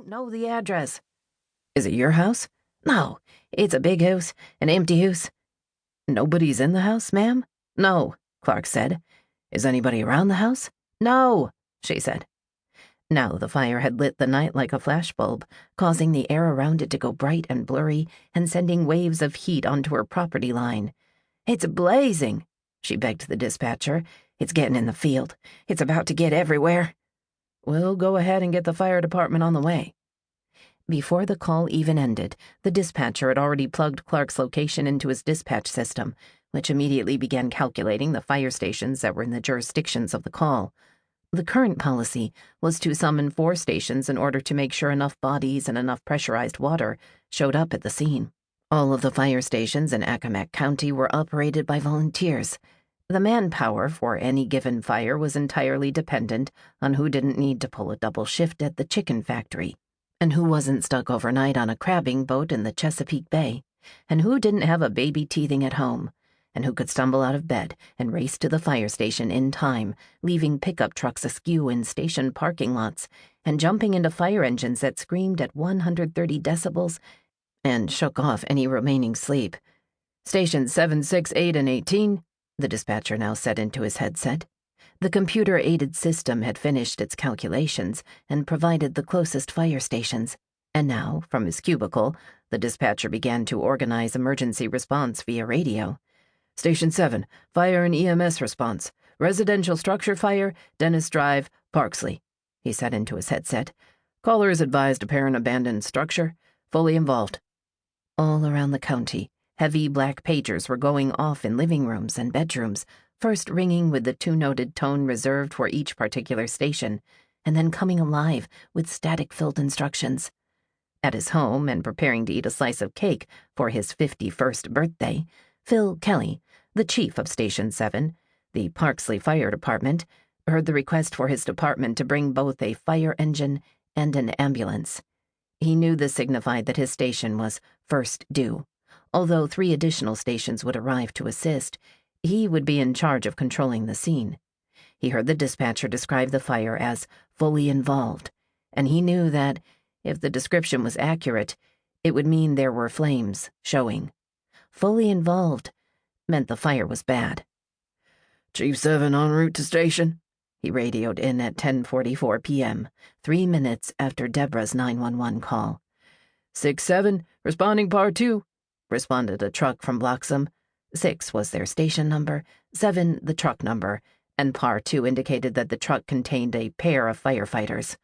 don't know the address." "Is it your house?" "No, it's a big house, an empty house." "Nobody's in the house, ma'am?" "No," Clark said. "Is anybody around the house?" "No," she said. Now the fire had lit the night like a flashbulb, causing the air around it to go bright and blurry and sending waves of heat onto her property line. "It's blazing," she begged the dispatcher. "It's getting in the field. It's about to get everywhere." "We'll go ahead and get the fire department on the way." Before the call even ended, the dispatcher had already plugged Clark's location into his dispatch system, which immediately began calculating the fire stations that were in the jurisdictions of the call. The current policy was to summon 4 stations in order to make sure enough bodies and enough pressurized water showed up at the scene. All of the fire stations in Accomack County were operated by volunteers. The manpower for any given fire was entirely dependent on who didn't need to pull a double shift at the chicken factory, and who wasn't stuck overnight on a crabbing boat in the Chesapeake Bay, and who didn't have a baby teething at home, and who could stumble out of bed and race to the fire station in time, leaving pickup trucks askew in station parking lots, and jumping into fire engines that screamed at 130 decibels and shook off any remaining sleep. "Stations 7, 6, 8, and 18, the dispatcher now said into his headset. The computer-aided system had finished its calculations and provided the closest fire stations, and now, from his cubicle, the dispatcher began to organize emergency response via radio. "Station 7, fire and EMS response. Residential structure fire, Dennis Drive, Parksley," he said into his headset. "Caller is advised apparent abandoned structure. Fully involved." All around the county, heavy black pagers were going off in living rooms and bedrooms, first ringing with the 2-noted tone reserved for each particular station, and then coming alive with static-filled instructions. At his home and preparing to eat a slice of cake for his 51st birthday, Phil Kelly, the chief of Station 7, the Parksley Fire Department, heard the request for his department to bring both a fire engine and an ambulance. He knew this signified that his station was first due. Although 3 additional stations would arrive to assist, he would be in charge of controlling the scene. He heard the dispatcher describe the fire as fully involved, and he knew that, if the description was accurate, it would mean there were flames showing. Fully involved meant the fire was bad. "Chief 7 en route to station," he radioed in at 10:44 p.m., 3 minutes after Deborah's 911 call. "6-7, responding par 2, responded a truck from Bloxham. 6 was their station number, 7 the truck number, and par 2 indicated that the truck contained a pair of firefighters.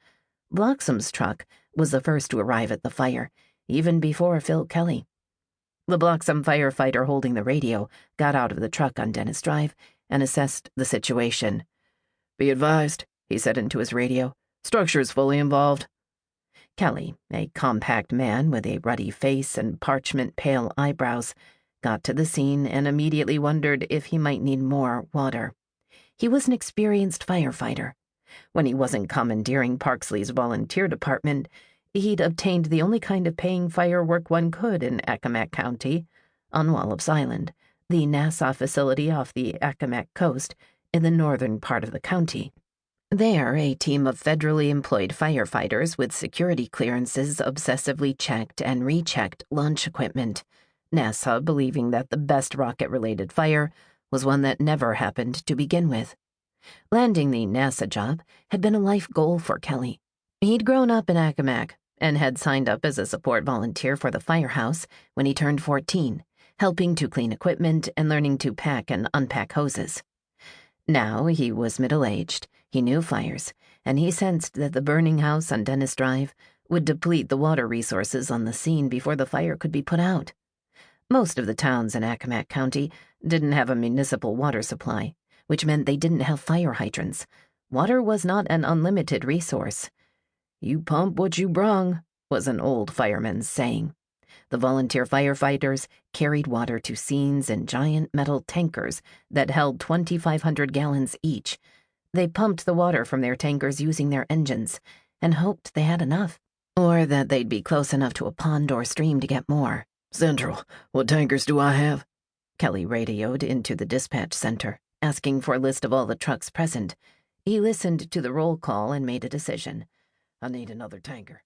Bloxham's truck was the first to arrive at the fire, even before Phil Kelly. The Bloxham firefighter holding the radio got out of the truck on Dennis Drive and assessed the situation. "Be advised," he said into his radio. "Structure is fully involved." Kelly, a compact man with a ruddy face and parchment-pale eyebrows, got to the scene and immediately wondered if he might need more water. He was an experienced firefighter. When he wasn't commandeering Parksley's volunteer department, he'd obtained the only kind of paying fire work one could in Accomack County, on Wallops Island, the NASA facility off the Accomack coast in the northern part of the county. There, a team of federally employed firefighters with security clearances obsessively checked and rechecked launch equipment, NASA believing that the best rocket-related fire was one that never happened to begin with. Landing the NASA job had been a life goal for Kelly. He'd grown up in Accomack and had signed up as a support volunteer for the firehouse when he turned 14, helping to clean equipment and learning to pack and unpack hoses. Now he was middle-aged, he knew fires, and he sensed that the burning house on Dennis Drive would deplete the water resources on the scene before the fire could be put out. Most of the towns in Accomack County didn't have a municipal water supply, which meant they didn't have fire hydrants. Water was not an unlimited resource. "You pump what you brung," was an old fireman's saying. The volunteer firefighters carried water to scenes in giant metal tankers that held 2,500 gallons each. They pumped the water from their tankers using their engines and hoped they had enough, or that they'd be close enough to a pond or stream to get more. "Central, what tankers do I have?" Kelly radioed into the dispatch center, asking for a list of all the trucks present. He listened to the roll call and made a decision. "I need another tanker."